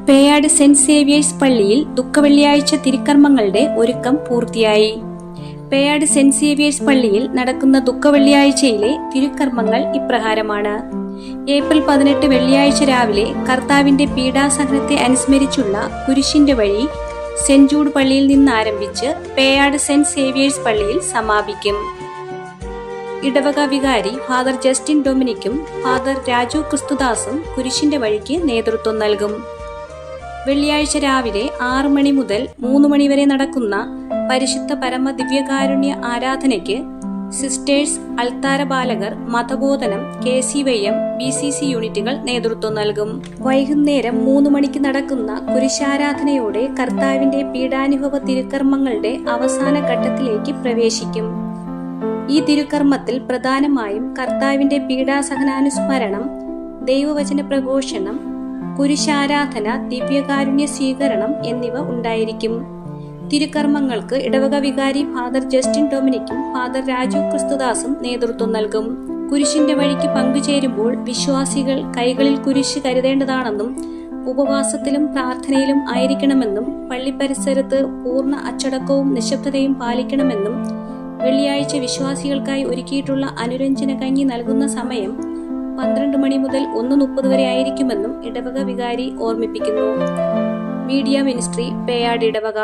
Peyad saint Xavier's പള്ളിയിൽ ദുഃഖവെള്ളിയാഴ്ച തിരുക്കർമ്മങ്ങളുടെ ഒരുക്കം പൂർത്തിയായി. പേയാട് സെന്റ് സേവിയേഴ്സ് പള്ളിയിൽ നടക്കുന്ന ദുഃഖവെള്ളിയാഴ്ചയിലെ തിരുക്കർമ്മങ്ങൾ ഇപ്രകാരമാണ്. ഏപ്രിൽ 18 വെള്ളിയാഴ്ച രാവിലെ കർത്താവിന്റെ പീഡാസഹനത്തെ അനുസ്മരിച്ചുള്ള കുരിശിന്റെ വഴി സെന്റ് ജൂഡ് പള്ളിയിൽ നിന്ന് ആരംഭിച്ച് പേയാട് സെന്റ് സേവിയേഴ്സ് പള്ളിയിൽ സമാപിക്കും. ഇടവക വികാരി ഫാദർ ജസ്റ്റിൻ ഡൊമിനിക്കും ഫാദർ രാജു ക്രിസ്തുദാസും കുരിശിന്റെ വഴിക്ക് നേതൃത്വം നൽകും. വെള്ളിയാഴ്ച രാവിലെ 6 മണി മുതൽ 3 മണി വരെ നടക്കുന്ന പരിശുദ്ധ പരമ ദിവ്യകാരുണ്യ ആരാധനയ്ക്ക് സിസ്റ്റേഴ്സ്, അൾത്താര ബാലകർ, മതബോധനം, KCYM, BCC യൂണിറ്റുകൾ നേതൃത്വം നൽകും. വൈകുന്നേരം 3 മണിക്ക് നടക്കുന്ന കുരിശാരാധനയോടെ കർത്താവിന്റെ പീഡാനുഭവ തിരുക്കർമ്മങ്ങളുടെ അവസാന ഘട്ടത്തിലേക്ക് പ്രവേശിക്കും. ഈ തിരുക്കർമ്മത്തിൽ പ്രധാനമായും കർത്താവിന്റെ പീഡാസഹനാനുസ്മരണം, ദൈവവചന പ്രഘോഷണം, കുരിശാരാധന, ദിവ്യകാരുണ്യ സ്വീകരണം എന്നിവ ഉണ്ടായിരിക്കും. തിരുക്കർമ്മങ്ങൾക്ക് ഇടവക വികാരി ഫാദർ ജസ്റ്റിൻ ഡൊമിനിക്കും ഫാദർ രാജു ക്രിസ്തുദാസും നേതൃത്വം നൽകും. കുരിശിന്റെ വഴിക്ക് പങ്കുചേരുമ്പോൾ വിശ്വാസികൾ കൈകളിൽ കുരിശ് കരുതേണ്ടതാണെന്നും ഉപവാസത്തിലും പ്രാർത്ഥനയിലും ആയിരിക്കണമെന്നും പള്ളി പരിസരത്ത് പൂർണ്ണ അച്ചടക്കവും നിശബ്ദതയും പാലിക്കണമെന്നും വെള്ളിയാഴ്ച വിശ്വാസികൾക്കായി ഒരുക്കിയിട്ടുള്ള അനുരഞ്ജന കഞ്ഞി നൽകുന്ന സമയം 12 മണി മുതൽ 1:30 വരെ ആയിരിക്കുമെന്നും ഇടവക വികാരി ഓർമ്മിപ്പിക്കുന്നു. മീഡിയ മിനിസ്ട്രി, പേയാട് ഇടവക.